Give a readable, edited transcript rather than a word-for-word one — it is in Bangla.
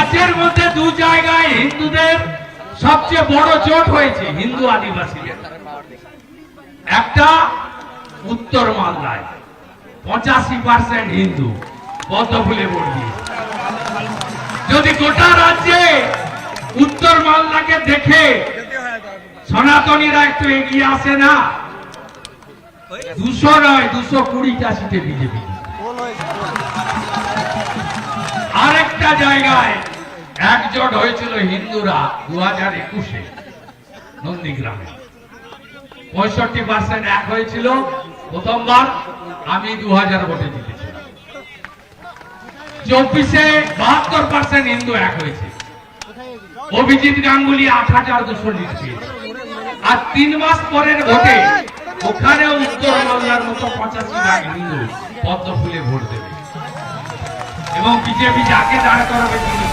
রাজ্যের মধ্যে দু জায়গায় হিন্দুদের সবচেয়ে বড় জোট হয়েছে হিন্দু আদিবাসীদের। একটা উত্তর মালদায় 85% হিন্দু পদ্মফুলে ভোট দিয়েছে। যদি গোটা রাজ্যে উত্তর মালদাকে দেখে সনাতনীরা একটু এগিয়ে আসে না, 200 নয় 220টা সিটে বিজেপি। আরেকটা জায়গায় একজোট হয়েছিল হিন্দুরা 2021-এ নন্দীগ্রামে, 65% এক হয়েছিল প্রথমবার। আমি 2000 ভোটে জিতেছিলাম। 24-এ 72% হিন্দু এক হয়েছে। অভিজিৎ গাঙ্গুলি 8200 লিড পেয়েছে। আর 3 মাস পরের ভোটে ওখানে উত্তর বাংলার মতো 85% হিন্দু পদ্মফুলে ভোট দেবে এবং বিজেপি যাকে দাঁড় করাবে তিনি